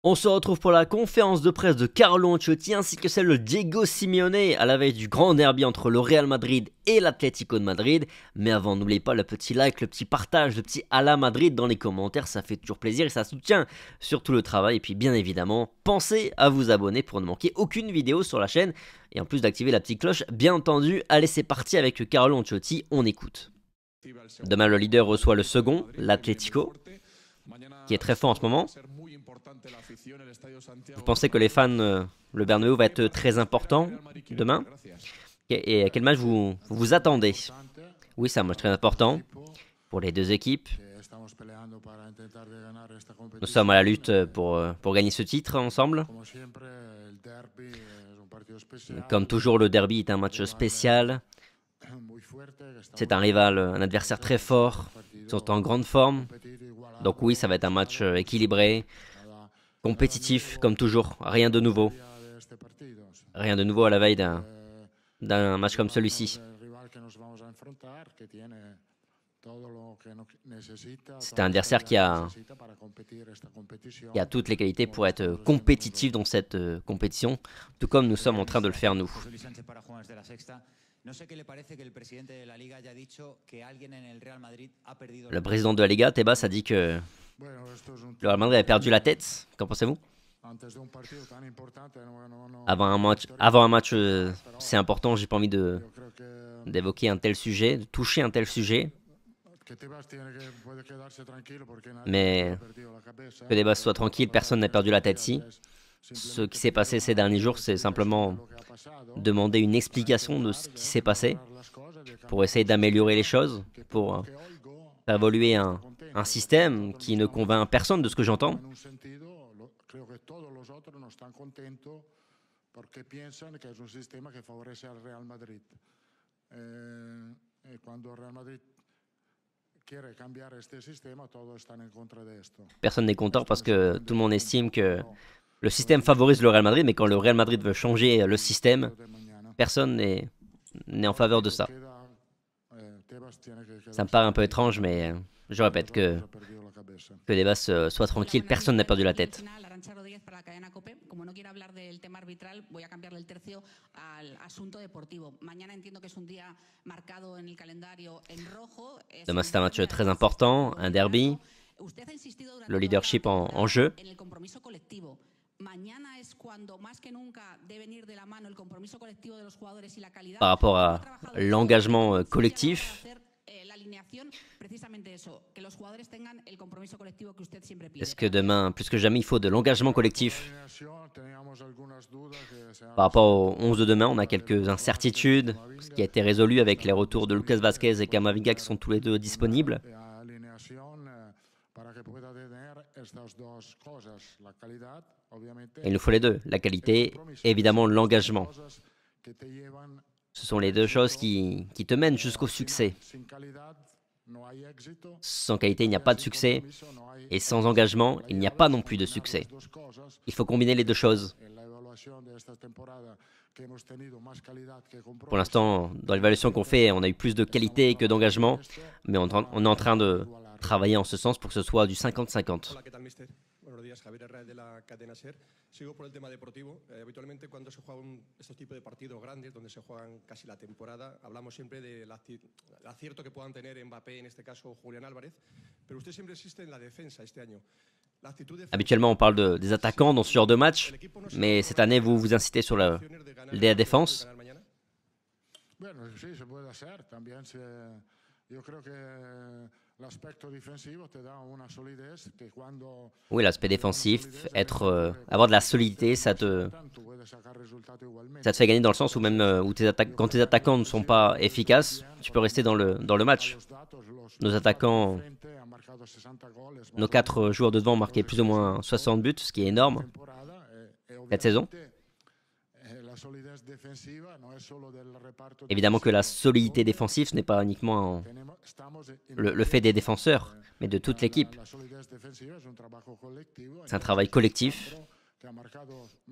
On se retrouve pour la conférence de presse de Carlo Ancelotti ainsi que celle de Diego Simeone à la veille du grand derby entre le Real Madrid et l'Atlético de Madrid. Mais avant, n'oubliez pas le petit like, le petit partage, le petit à la Madrid dans les commentaires, ça fait toujours plaisir et ça soutient surtout le travail. Et puis bien évidemment, pensez à vous abonner pour ne manquer aucune vidéo sur la chaîne. Et en plus d'activer la petite cloche, bien entendu, allez c'est parti avec Carlo Ancelotti, on écoute. Demain le leader reçoit le second, l'Atlético, qui est très fort en ce moment. Vous pensez que les fans, le Bernabéu va être très important demain? Et à quel match vous attendez? Oui, c'est un match très important pour les deux équipes. Nous sommes à la lutte pour gagner ce titre ensemble. Comme toujours, le derby est un match spécial. C'est un rival, un adversaire très fort. Ils sont en grande forme. Donc oui, ça va être un match équilibré, compétitif, comme toujours. Rien de nouveau. Rien de nouveau à la veille d'un match comme celui-ci. C'est un adversaire qui a toutes les qualités pour être compétitif dans cette compétition, tout comme nous sommes en train de le faire nous. Le président de la Liga, Tebas, a dit que le Real Madrid a perdu la tête. Qu'en pensez-vous? Avant un match c'est important, j'ai pas envie d'évoquer un tel sujet, de toucher un tel sujet. Mais que Tebas soit tranquille, personne n'a perdu la tête ici. Ce qui s'est passé ces derniers jours, c'est simplement demander une explication de ce qui s'est passé pour essayer d'améliorer les choses, pour faire évoluer un système qui ne convainc personne de ce que j'entends. Personne n'est content parce que tout le monde estime que le système favorise le Real Madrid, mais quand le Real Madrid veut changer le système, personne n'est en faveur de ça. Ça me paraît un peu étrange, mais je répète que Tebas soit tranquille, personne n'a perdu la tête. Demain, c'est un match très important, un derby, le leadership en jeu. Par rapport à l'engagement collectif, est-ce que demain, plus que jamais, il faut de l'engagement collectif? Par rapport au 11 de demain, on a quelques incertitudes, ce qui a été résolu avec les retours de Lucas Vázquez et Camavinga qui sont tous les deux disponibles. Et il nous faut les deux, la qualité et évidemment l'engagement. Ce sont les deux choses qui te mènent jusqu'au succès. Sans qualité, il n'y a pas de succès. Et sans engagement, il n'y a pas non plus de succès. Il faut combiner les deux choses. Pour l'instant, dans l'évaluation qu'on fait, on a eu plus de qualité que d'engagement. Mais on est en train de travailler en ce sens pour que ce soit du 50-50. Buenos días, Javier Herrera de la cadena SER. Sigo por el tema deportivo. Habitualmente cuando se juegan estos tipos de partidos grandes, donde se juegan casi la temporada, hablamos siempre del acierto que puedan tener Mbappé, en este caso Julián Álvarez, pero usted siempre insiste en la defensa este año. Habituellement, on parle des attaquants dans ce genre de match, mais cette année, vous incitez sur la défense. Oui, l'aspect défensif, avoir de la solidité, ça te fait gagner dans le sens où même quand tes attaquants ne sont pas efficaces, tu peux rester dans le match. Nos attaquants, nos 4 joueurs de devant ont marqué plus ou moins 60 buts, ce qui est énorme cette saison. Évidemment que la solidité défensive, ce n'est pas uniquement le fait des défenseurs, mais de toute l'équipe. C'est un travail collectif.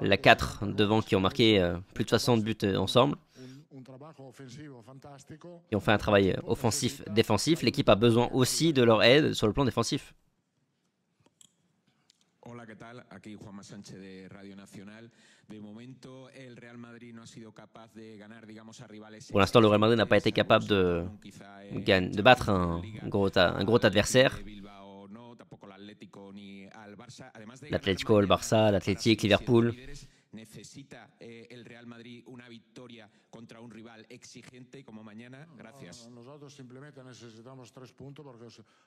Les 4 devant qui ont marqué plus de 60 buts ensemble. Ils ont fait un travail offensif-défensif. L'équipe a besoin aussi de leur aide sur le plan défensif. Hola, ¿qué tal? Aquí Juanma Sánchez de Radio Nacional. De momento, el Real Madrid no ha sido capaz de ganar, digamos, a rivales. Pour l'instant, le Real Madrid n'a pas été capable de battre un gros adversaire. L'Atlético, le Barça, l'Atlético, Liverpool. Necesita el Real Madrid una victoria contra un rival exigente como mañana. Gracias.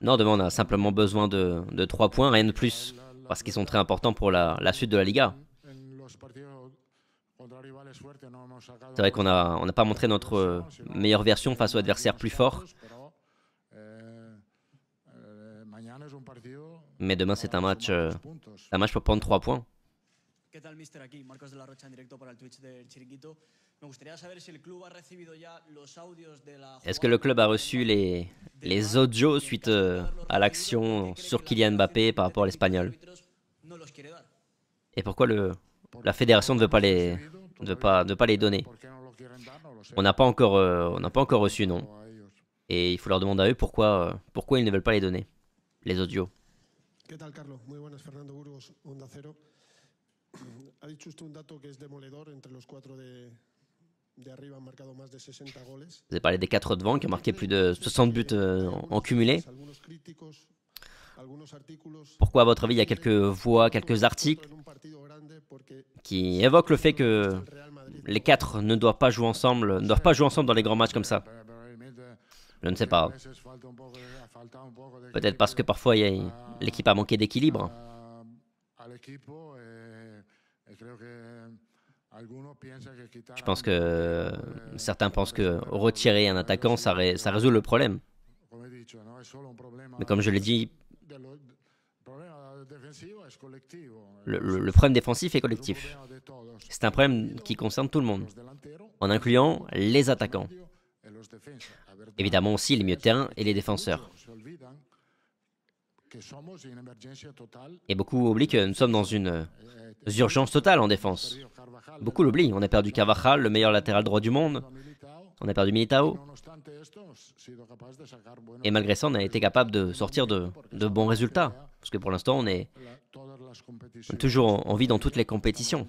Non, demain, on a simplement besoin de 3 points, rien de plus, parce qu'ils sont très importants pour la suite de la Liga. C'est vrai qu'on n'a pas montré notre meilleure version face aux adversaires plus forts. Mais demain, c'est un match pour prendre 3 points. ¿Qué tal, mister? Aquí, Marcos de la Rocha en directo para el Twitch del Chiringuito. Me gustaría saber si el club ha recibido ya los audios de la... Est-ce que le club a reçu les audios suite à l'action sur Kylian Mbappé par rapport à l'Espagnol? Et pourquoi la fédération ne veut pas les donner? On n'a pas encore reçu, non. Et il faut leur demander à eux pourquoi ils ne veulent pas les donner, les audios. ¿Qué tal, Carlos? Muy buenas, Fernando Burgos, Onda Cero. Ha dicho usted un dato que es demoledor. Entre los 4 de arriba han marcado más de 60 goles. Vous avez parlé des 4 devant qui ont marqué plus de 60 buts en cumulé. Pourquoi, à votre avis, il y a quelques voix, quelques articles qui évoquent le fait que les 4 ne doivent pas jouer ensemble dans les grands matchs comme ça? Je ne sais pas. Peut-être parce que parfois l'équipe a manqué d'équilibre. Je pense que certains pensent que retirer un attaquant, ça résout le problème. Mais comme je l'ai dit, le problème défensif est collectif. C'est un problème qui concerne tout le monde, en incluant les attaquants. Évidemment aussi les milieux de terrain et les défenseurs. Et beaucoup oublient que nous sommes dans une urgence totale en défense. Beaucoup l'oublient. On a perdu Carvajal, le meilleur latéral droit du monde. On a perdu Militao. Et malgré ça, on a été capable de sortir de bons résultats. Parce que pour l'instant, on est toujours en vie dans toutes les compétitions.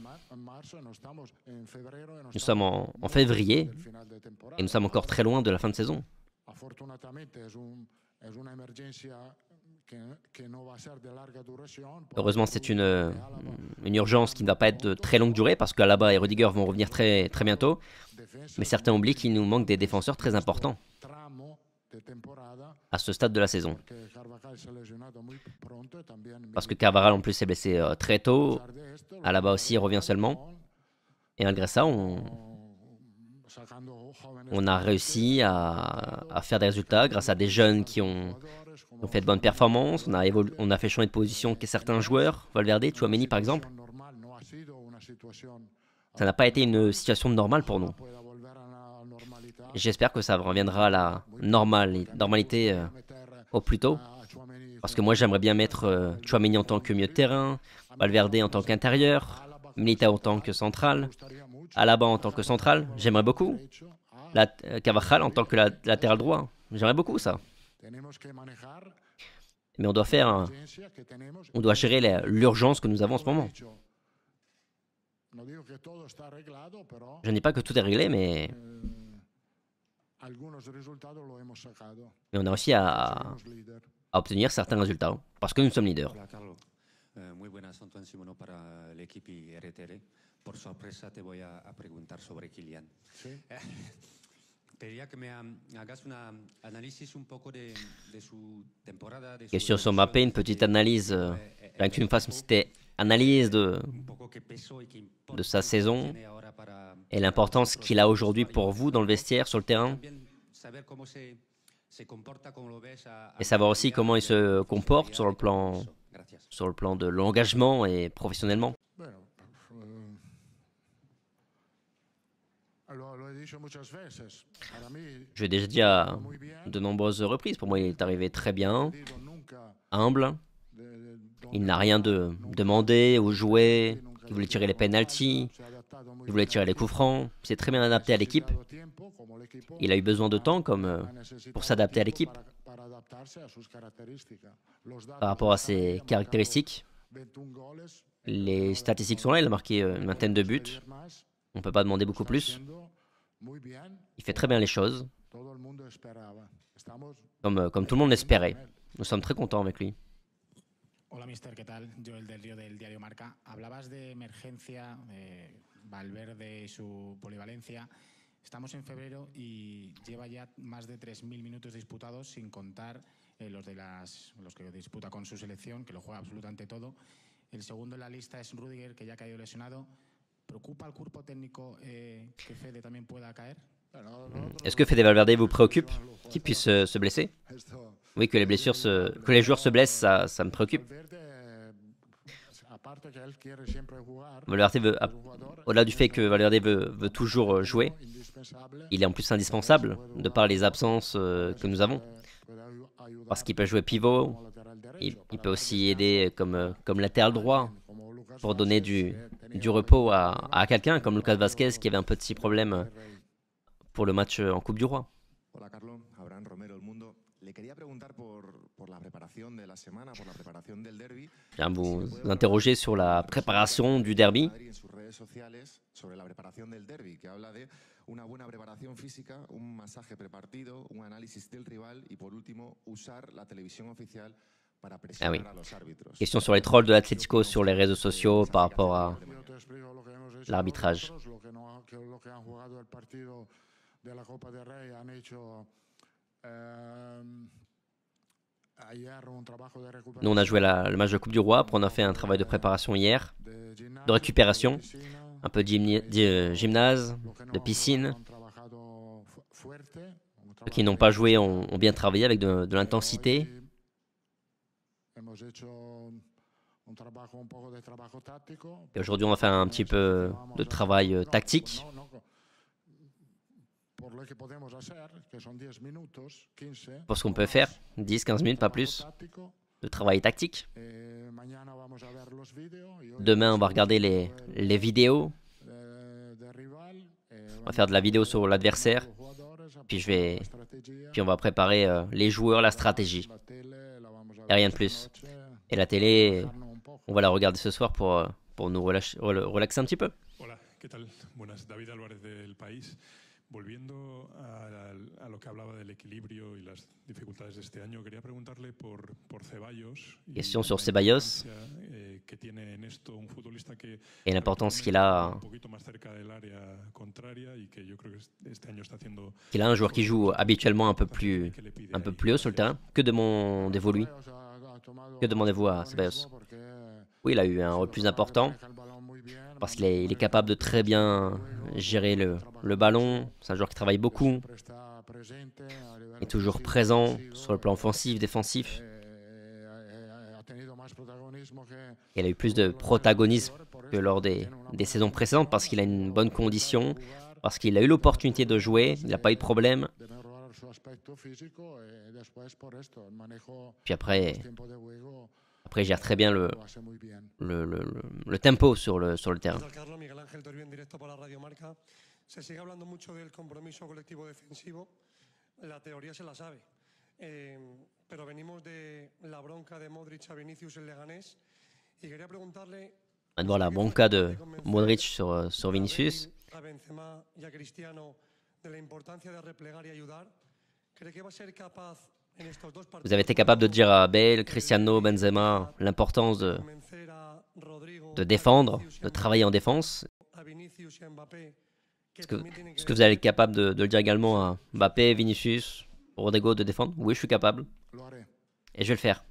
Nous sommes en février et nous sommes encore très loin de la fin de saison. Heureusement, c'est une urgence qui ne va pas être de très longue durée parce qu'Alaba et Rudiger vont revenir très, très bientôt. Mais certains oublient qu'il nous manque des défenseurs très importants à ce stade de la saison. Parce que Carvajal en plus s'est blessé très tôt. Alaba aussi revient seulement. Et malgré ça, on a réussi à faire des résultats grâce à des jeunes qui ont fait de bonnes performances. On a fait changer de position certains joueurs. Valverde, Tchouaméni par exemple. Ça n'a pas été une situation normale pour nous. J'espère que ça reviendra à la normalité au plus tôt. Parce que moi j'aimerais bien mettre Tchouaméni en tant que milieu de terrain, Valverde en tant qu'intérieur, Militao en tant que central, Alaba en tant que central. J'aimerais beaucoup. Carvajal en tant que latéral droit. J'aimerais beaucoup ça. Mais on doit gérer l'urgence que nous avons en ce moment. Je ne dis pas que tout est réglé, mais on a réussi à obtenir certains résultats parce que nous sommes leaders. Muy buenas, Antoine Simono para el equipo y RTR. Por sorpresa te voy a preguntar sobre Kylian. Quería que me hagas un análisis un poco de su temporada. Question sur Mbappé, une petite analyse, que tu me fasses une petite analyse de sa saison et l'importance qu'il a aujourd'hui pour vous dans le vestiaire, sur le terrain. Et savoir aussi comment il se comporte sur le plan de l'engagement et professionnellement. Je l'ai déjà dit à de nombreuses reprises. Pour moi, il est arrivé très bien, humble. Il n'a rien demandé ou joué. Il voulait tirer les penalties. Il voulait tirer les coups francs. Il s'est très bien adapté à l'équipe. Il a eu besoin de temps pour s'adapter à l'équipe par rapport à ses caractéristiques. Les statistiques sont là, il a marqué une vingtaine de buts. On ne peut pas demander beaucoup plus. Il fait très bien les choses, comme tout le monde l'espérait. Nous sommes très contents avec lui. Hola, mister, ¿qué tal? Joel del Río del diario Marca. Hablabas de emergencia, de Valverde y su polivalencia. Estamos en febrero y lleva ya más de 3.000 minutos disputados, sin contar los que disputa con su selección, que lo juega absolutamente todo. El segundo en la lista es Rüdiger, que ya ha caído lesionado. ¿Preocupa al cuerpo técnico que Fede también pueda caer? Est-ce que Fede Valverde vous préoccupe qu'il puisse se blesser? Oui, que les joueurs se blessent, ça me préoccupe. Valverde au-delà du fait que Valverde veut toujours jouer, il est en plus indispensable de par les absences que nous avons. Parce qu'il peut jouer pivot, il peut aussi aider comme latéral droit pour donner du repos à quelqu'un comme Lucas Vázquez qui avait un petit problème pour le match en Coupe du Roi. Hola Carlos, Abraham Romero, El Mundo. Le quería preguntar por la preparación de la semana, por la preparación del derbi. Je viens vous interroger sur la préparation du derby. En sus redes sociales sobre la preparación del derbi, que habla de una buena preparación física, un masaje prepartido, un análisis del rival y por último usar la televisión oficial para presionar a los árbitros. Question sur les trolls de l'Atlético sur les réseaux sociaux par rapport à l'arbitrage. Nous, on a joué le match de Coupe du Roi, après on a fait un travail de préparation hier, de récupération, un peu de gymnase, de piscine. Ceux qui n'ont pas joué ont bien travaillé avec de l'intensité. Et aujourd'hui, on va faire un petit peu de travail tactique. Pour ce qu'on peut faire, 10-15 minutes, pas plus, de travail tactique. Demain, on va regarder les vidéos. On va faire de la vidéo sur l'adversaire. Puis on va préparer les joueurs, la stratégie. Et rien de plus. Et la télé, on va la regarder ce soir pour nous relaxer un petit peu. Hola, ¿qué tal? Buenas, David Álvarez del País. Volviendo a lo que hablaba del equilibrio y las dificultades de este año, quería preguntarle por Ceballos. Question sur Ceballos Que tiene en esto un futbolista que et l'importance qu'il a. un poquito más cerca del área contraria y que yo creo que este año está haciendo. Qu'il a un joueur qui joue habituellement un peu plus haut sur le terrain. Que demandez-vous lui? Que demandez-vous à Ceballos? Oui, il a eu un rôle plus important parce qu'il est capable de très bien gérer le ballon. C'est un joueur qui travaille beaucoup. Il est toujours présent sur le plan offensif, défensif. Il a eu plus de protagonisme que lors des saisons précédentes parce qu'il a une bonne condition, parce qu'il a eu l'opportunité de jouer, il n'a pas eu de problème. Puis après il gère très bien le tempo sur le terrain. Se sigue hablando mucho del compromiso colectivo defensivo, la teoría se la sabe, pero venimos de la bronca de Modric a Vinicius en Leganés y quería preguntarle. On va voir la bronca de Modric sur Vinicius. A Benzema y a Cristiano de la importancia de replegar y ayudar. ¿Cree que va a ser capaz en estos dos partidos? Vous avez été capable de dire à Bale, Cristiano, Benzema l'importance de défendre, de travailler en défense. Est-ce que vous allez être capable de le dire également à Mbappé, Vinicius, Rodrigo de défendre? Oui, je suis capable. Et je vais le faire.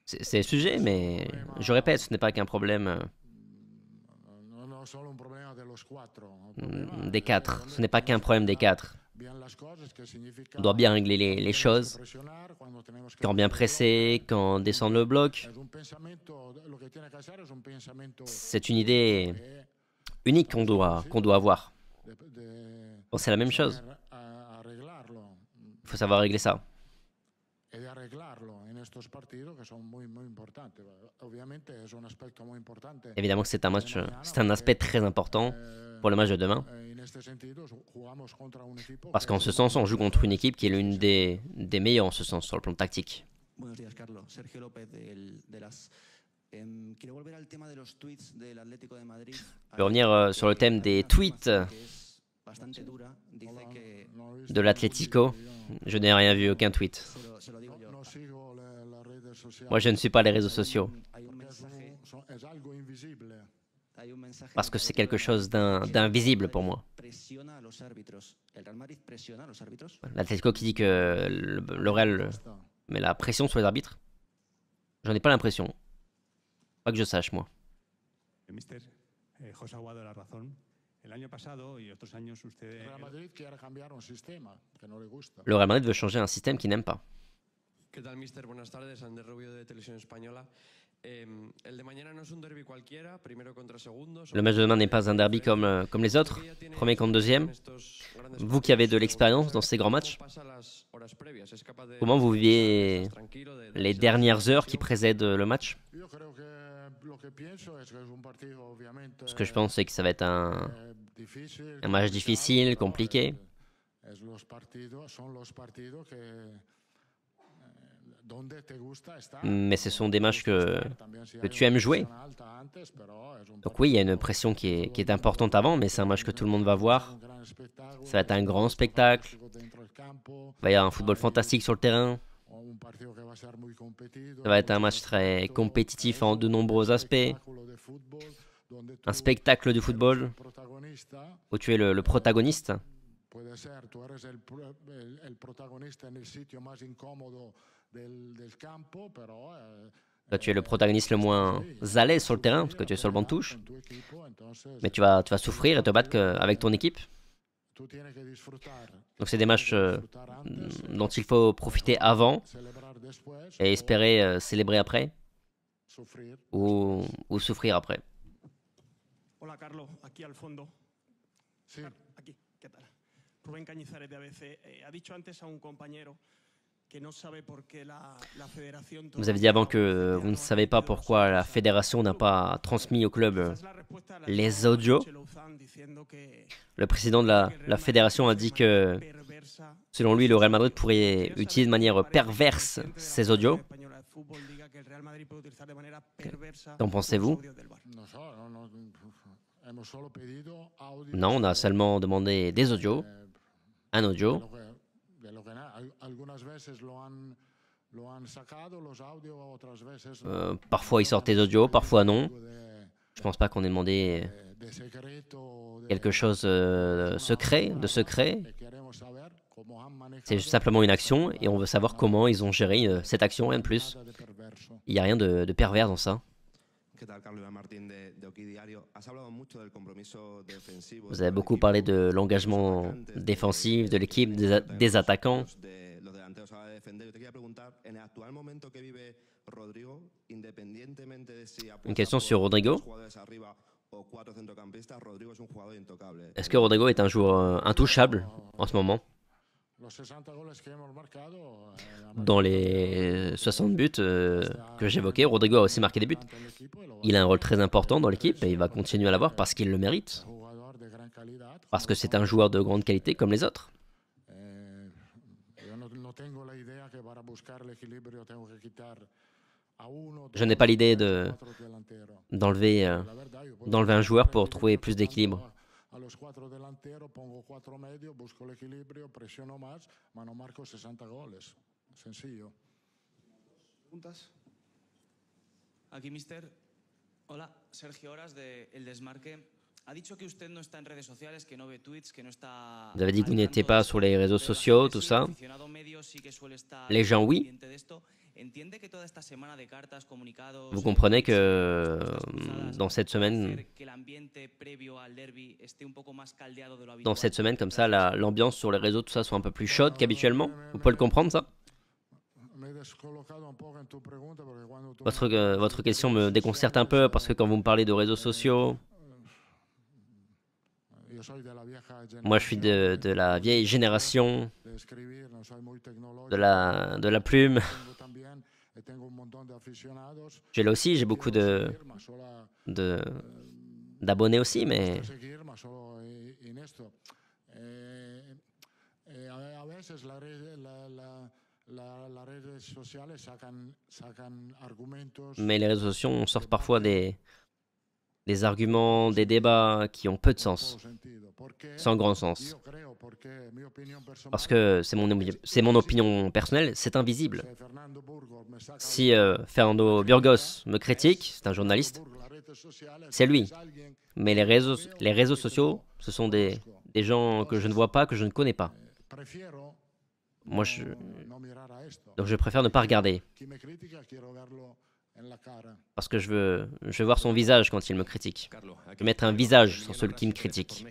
C'est le sujet, mais je répète, ce n'est pas qu'un problème des quatre. Ce n'est pas qu'un problème des quatre. On doit bien régler les choses. Quand bien pressé, quand descendre le bloc. C'est une idée unique qu'on doit avoir. Bon, c'est la même chose. Il faut savoir régler ça. de arreglarlo en estos partidos que son muy importantes. Obviamente es un aspecto muy importante. Évidemment que c'est un aspect très important pour le match de demain. En este sentido jugamos contra un equipo Parce qu'en ce sens, on joue contre une équipe qui est l'une des meilleures en ce sens, sur le plan tactique. Buenos días, Carlos. Sergio López de las. Quiero volver al tema de los tweets del Atlético de Madrid. Je vais revenir sur le thème des tweets de l'Atlético. Je n'ai rien vu, aucun tweet. Moi, je ne suis pas les réseaux sociaux. Parce que c'est quelque chose d'invisible pour moi. L'Atlético qui dit que le Real met la pression sur les arbitres. J'en ai pas l'impression. Pas que je sache, moi. Mister, José Aguado la razón. El año pasado y otros años usted... Le Real Madrid veut changer un système qu'il n'aime pas. ¿Qué tal, mister? Buenas tardes, Ander Rubio de Televisión Española. El de mañana no es un derbi cualquiera, primero contra segundos. Le match de demain n'est pas un derby comme les autres, premier contre deuxième. Vous qui avez de l'expérience dans ces grands matchs, comment vous viviez les dernières heures qui précèdent le match? Ce que je pense, c'est que ça va être un match difficile, compliqué. Mais ce sont des matchs que tu aimes jouer. Donc oui, il y a une pression qui est importante avant, mais c'est un match que tout le monde va voir. Ça va être un grand spectacle. Il va y avoir un football fantastique sur le terrain. Ça va être un match très compétitif en de nombreux aspects. Un spectacle de football où tu es le protagoniste. Là, tu es le protagoniste le moins à l'aise sur le terrain parce que tu es sur le banc de touche. Mais tu vas souffrir et te battre avec ton équipe. Donc c'est des matchs dont il faut profiter avant et espérer célébrer après ou souffrir après. Hola Carlos, aquí al fondo. Sí. Aquí, ¿qué tal? Rubén Cañizares de ABC ha dicho antes a un compañero que no sabe por qué la fédération. Vous avez dit avant que vous ne savez pas pourquoi la fédération n'a pas transmis au club les audios. Le président de la fédération a dit que, selon lui, le Real Madrid pourrait utiliser de manière perverse ces audios. Qu'en pensez-vous? Non, on a seulement demandé des audios, un audio. Parfois ils sortent des audios, parfois non. Je pense pas qu'on ait demandé quelque chose de secret. C'est simplement une action et on veut savoir comment ils ont géré cette action, rien de plus. Il n'y a rien de pervers dans ça. Vous avez beaucoup parlé de l'engagement défensif, de l'équipe, des attaquants. Une question sur Rodrigo. Est-ce que Rodrigo est un joueur intouchable en ce moment? Dans les 60 buts que j'évoquais, Rodrigo a aussi marqué des buts. Il a un rôle très important dans l'équipe et il va continuer à l'avoir parce qu'il le mérite. Parce que c'est un joueur de grande qualité comme les autres. Je n'ai pas l'idée d'enlever un joueur pour trouver plus d'équilibre. A los 4 delanteros pongo 4 medios, busco el equilibrio, presiono más, mas no marco 60 goles. Sencillo. ¿Preguntas? Aquí, mister. Hola, Sergio Horas de El Desmarque. Ha dicho que usted no está en redes sociales, que no ve tweets, que no está... Vous avez dit que vous n'étiez pas sur les réseaux sociaux, tout ça. Les gens, oui. Vous comprenez que dans cette semaine comme ça, l'ambiance sur les réseaux, tout ça, soit un peu plus chaude qu'habituellement. Vous pouvez le comprendre, ça? Votre question me déconcerte un peu parce que quand vous me parlez de réseaux sociaux... Moi, je suis de la vieille génération, de la plume. J'ai là aussi, j'ai beaucoup d'abonnés aussi, mais les réseaux sociaux sortent parfois des arguments, des débats qui ont peu de sens, sans grand sens. Parce que c'est mon opinion personnelle, c'est invisible. Si Fernando Burgos me critique, c'est un journaliste, c'est lui. Mais les réseaux sociaux, ce sont des gens que je ne vois pas, que je ne connais pas. Moi, donc je préfère ne pas regarder. Parce que je veux voir son visage quand il me critique. Je veux mettre un visage sur celui qui me critique.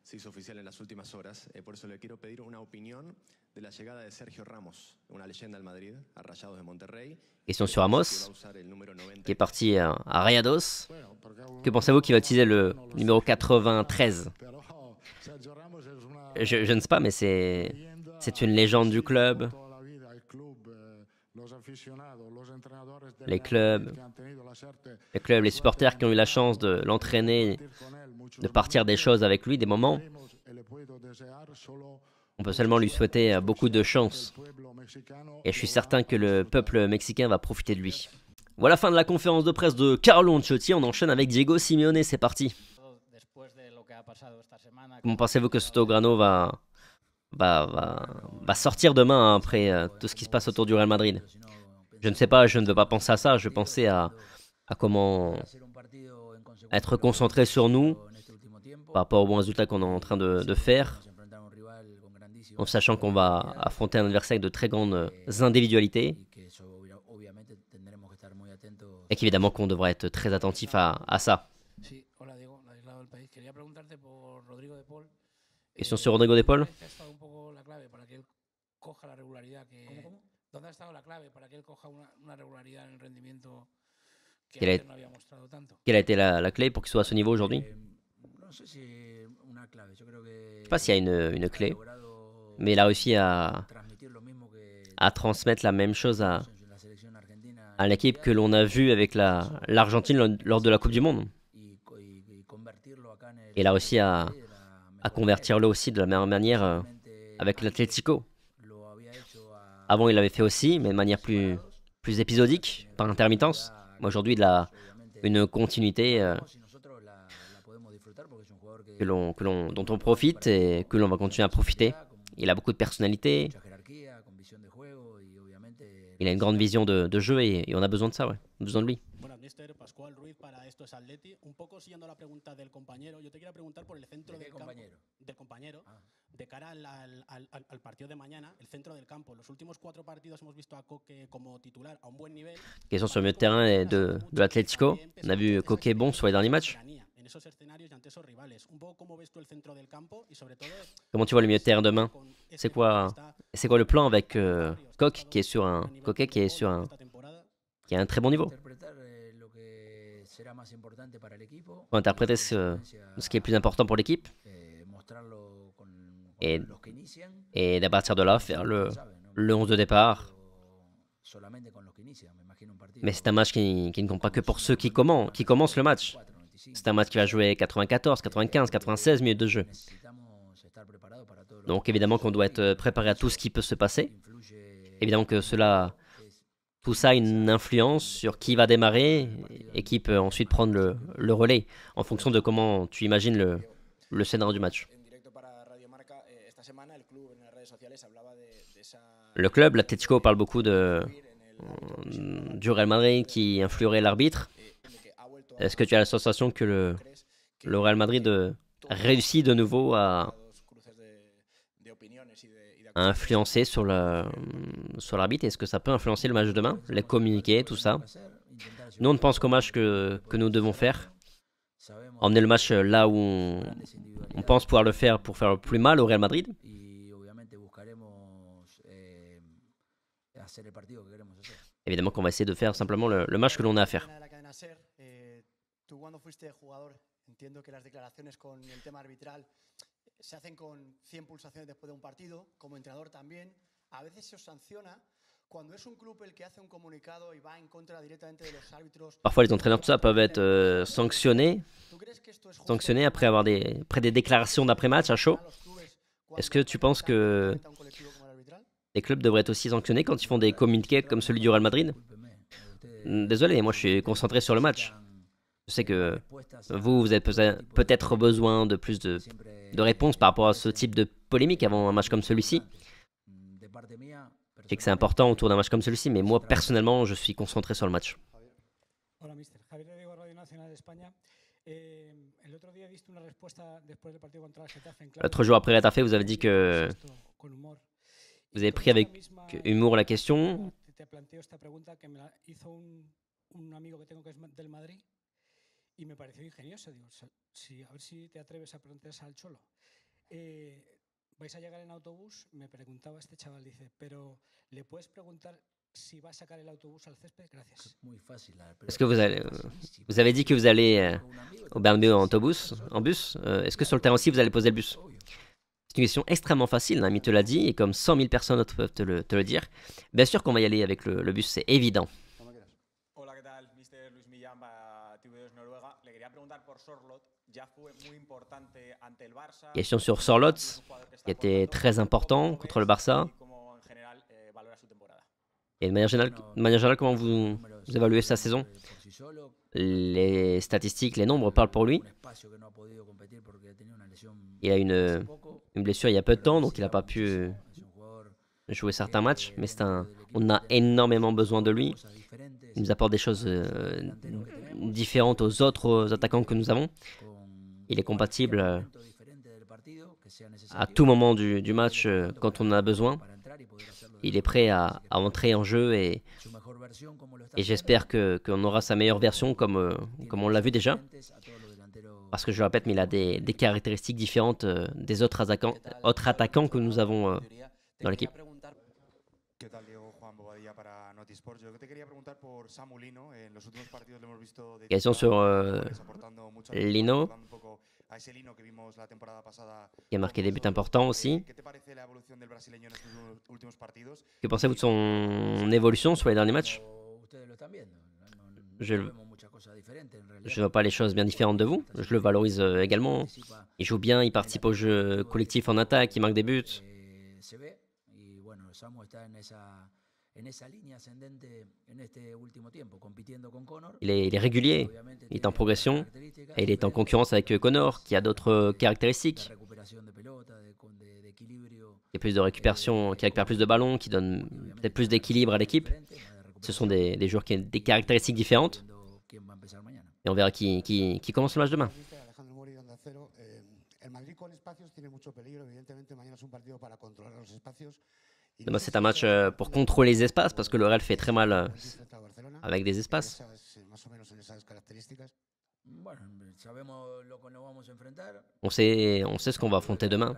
se hizo oficial en las últimas horas. Por eso le quiero pedir una opinión de la llegada de Sergio Ramos, una leyenda del Madrid, a Rayados de Monterrey. Question sur Ramos, qui est parti à Rayados. Que pensez-vous qu'il va utiliser le numéro 93? Je ne sais pas, mais c'est une légende du club. Les clubs, les supporters qui ont eu la chance de l'entraîner, de partir des choses avec lui, des moments. On peut seulement lui souhaiter beaucoup de chance. Et je suis certain que le peuple mexicain va profiter de lui. Voilà la fin de la conférence de presse de Carlo Ancelotti. On enchaîne avec Diego Simeone, c'est parti. Comment pensez-vous que Soto Grano va sortir demain après tout ce qui se passe autour du Real Madrid? Je ne sais pas, je ne veux pas penser à ça. Je pensais à comment être concentré sur nous par rapport aux bons résultats qu'on est en train de faire, en sachant qu'on va affronter un adversaire avec de très grandes individualités et qu'évidemment qu'on devrait être très attentif à ça. Question sur Rodrigo de Paul. Quelle a été la clé pour qu'il soit à ce niveau aujourd'hui? Je ne sais pas s'il y a une clé, mais il a réussi à transmettre la même chose à l'équipe que l'on a vue avec l'Argentine lors de la Coupe du Monde. Et il a réussi à convertir-le aussi de la meilleure manière avec l'Atlético. Avant, il l'avait fait aussi, mais de manière plus épisodique, par intermittence. Aujourd'hui, il a une continuité dont on profite et que l'on va continuer à profiter. Il a beaucoup de personnalité. Il a une grande vision de jeu et on a besoin de ça, ouais. On a besoin de lui. Pascual Ruiz para Esto es Atleti. Un poco siguiendo la pregunta del compañero, yo te quería preguntar por el centro del campo. Del compañero, de cara al partido de mañana, el centro del campo. Los últimos 4 partidos hemos visto a Coque como titular a un buen nivel. Question sur le milieu de terrain de l'Atlético. On a vu Coque bon sur les derniers matchs. Comment tu vois le milieu de terrain demain? C'est quoi le plan avec Coque qui est qui a un très bon niveau? Pour interpréter ce qui est plus important pour l'équipe et à partir de là faire le 11 de départ. Mais c'est un match qui ne compte pas que pour ceux qui commencent le match. C'est un match qui va jouer 94, 95, 96 minutes de jeu. Donc évidemment qu'on doit être préparé à tout ce qui peut se passer. Évidemment que tout ça a une influence sur qui va démarrer et qui peut ensuite prendre le relais en fonction de comment tu imagines le scénario du match. Le club, l'Atlético, parle beaucoup du Real Madrid qui influerait l'arbitre. Est-ce que tu as la sensation que le Real Madrid réussit de nouveau à influencer sur l'arbitre? Est-ce que ça peut influencer le match de demain? Les communiqués, tout ça. Nous, on pense qu'au match que nous devons faire, emmener le match là où on pense pouvoir le faire pour faire le plus mal au Real Madrid. Évidemment qu'on va essayer de faire simplement le match que l'on a à faire. entiendo que las declaraciones con el tema arbitral se hacen con 100 pulsaciones después de un partido, como entrenador también. A veces se os sanciona cuando es un club el que hace un comunicado y va en contra directamente de los árbitros. Parfois, les entraîneurs, tout ça, peuvent être sanctionnés après des déclarations d'après-match à chaud. Est-ce que tu penses que les clubs devraient être aussi sanctionnés quand ils font des communiqués comme celui du Real Madrid? Désolé, moi je suis concentré sur le match. Je sais que vous avez peut-être besoin de plus de réponses par rapport à ce type de polémique avant un match comme celui-ci. Je sais que c'est important autour d'un match comme celui-ci, mais moi personnellement je suis concentré sur le match. Hola, mister. Javier de Diego, Radio Nacional de España. El otro día diste una respuesta después del partido contra el Getafe en clave. L'autre jour après Getafe, vous avez dit que vous avez pris avec humour la question. Te planteo esta pregunta que me la hizo un amigo que tengo que es del Madrid y me pareció ingeniosa. Digo, a ver si te atreves a preguntar al Cholo. Vais a llegar en autobús, me preguntaba este chaval, dice, pero ¿le puedes preguntar si va a sacar el autobús al césped? Gracias. Est-ce que vous avez dit que vous allez au Bernabéu en bus? Est-ce que sur le terrain aussi vous allez poser le bus? C'est une question extrêmement facile, Nami te l'a dit, et comme 100 000 personnes autres peuvent te le dire. Bien sûr qu'on va y aller avec le bus, c'est évident. Hola, ¿qué tal? Mister Luis Millán, TV2 Noruega. Le quería preguntar por Sorloth. Ya fue muy importante ante el Barça. Question sur Sorloth, qui était très important contre le Barça. Et de manière générale, comment vous évaluez sa saison? Les statistiques, les nombres parlent pour lui. Il a une blessure il y a peu de temps, donc il n'a pas pu jouer certains matchs. Mais on a énormément besoin de lui. Il nous apporte des choses différentes aux autres attaquants que nous avons. Il est compatible à tout moment du match quand on en a besoin. Il est prêt à entrer en jeu et j'espère qu'on aura sa meilleure version comme on l'a vu déjà. Parce que je le répète, mais il a des caractéristiques différentes des autres attaquants que nous avons dans l'équipe. Question sur Lino, qui a marqué des buts importants aussi. Que pensez-vous de son évolution sur les derniers matchs? Je ne vois pas les choses bien différentes de vous. Je le valorise également. Il joue bien, il participe au jeu collectif en attaque, il marque des buts. Il est régulier, il est en progression et il est en concurrence avec Connor qui a d'autres caractéristiques. Qui a plus de récupération, qui récupère plus de ballons, qui donne peut-être plus d'équilibre à l'équipe. Ce sont des joueurs qui ont des caractéristiques différentes. Et on verra qui commence le match demain. Demain, c'est un match pour contrôler les espaces parce que le Real fait très mal avec des espaces. On sait ce qu'on va affronter demain.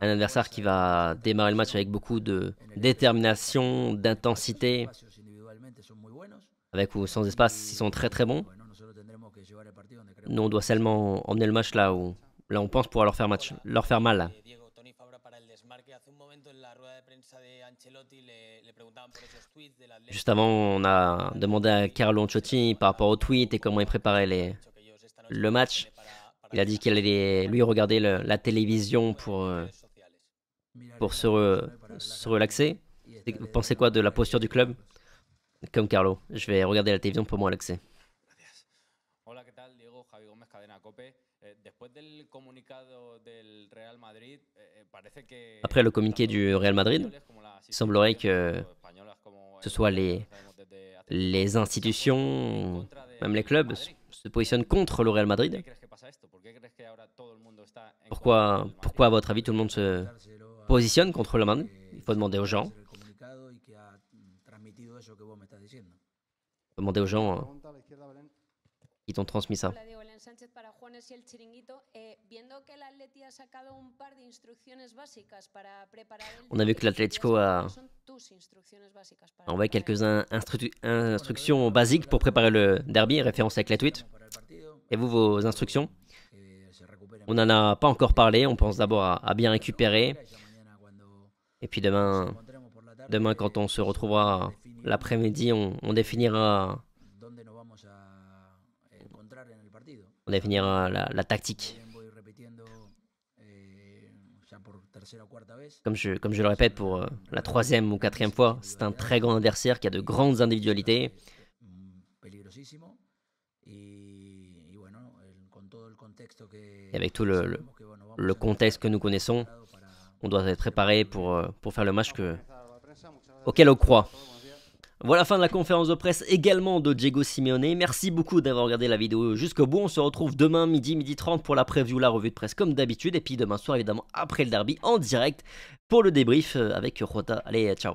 Un adversaire qui va démarrer le match avec beaucoup de détermination, d'intensité. Avec ou sans espace, ils sont très très bons. Nous, on doit seulement emmener le match là où on pense pouvoir leur faire mal. Juste avant, on a demandé à Carlo Ancelotti par rapport au tweet et comment il préparait le match. Il a dit qu'il allait lui regarder la télévision pour se relaxer. Vous pensez quoi de la posture du club? Comme Carlo, je vais regarder la télévision pour me relaxer. Hola, ¿qué tal? Diego, Javi Gómez, Cadena COPE. Después del comunicado del Real Madrid, parece que après le communiqué du Real Madrid, il semblerait que ce soit les institutions, même les clubs, se positionnent contre le Real Madrid. Pourquoi, à votre avis, tout le monde se positionne contre le Madrid? Il faut demander aux gens. Demander aux gens qui t'ont transmis ça. On a vu que l'Atlético a envoyé quelques instructions basiques pour préparer le derby, référence avec la tweet. Et vous, vos instructions? On n'en a pas encore parlé, on pense d'abord à bien récupérer. Et puis demain, quand on se retrouvera l'après-midi, on définira la tactique. Comme je le répète pour la 3e ou 4e fois, c'est un très grand adversaire qui a de grandes individualités. Et avec tout le contexte que nous connaissons, on doit être préparé pour faire le match auquel on croit. Voilà la fin de la conférence de presse également de Diego Simeone. Merci beaucoup d'avoir regardé la vidéo jusqu'au bout. On se retrouve demain midi 30 pour la preview, la revue de presse comme d'habitude. Et puis demain soir évidemment après le derby en direct pour le débrief avec Jota. Allez, ciao.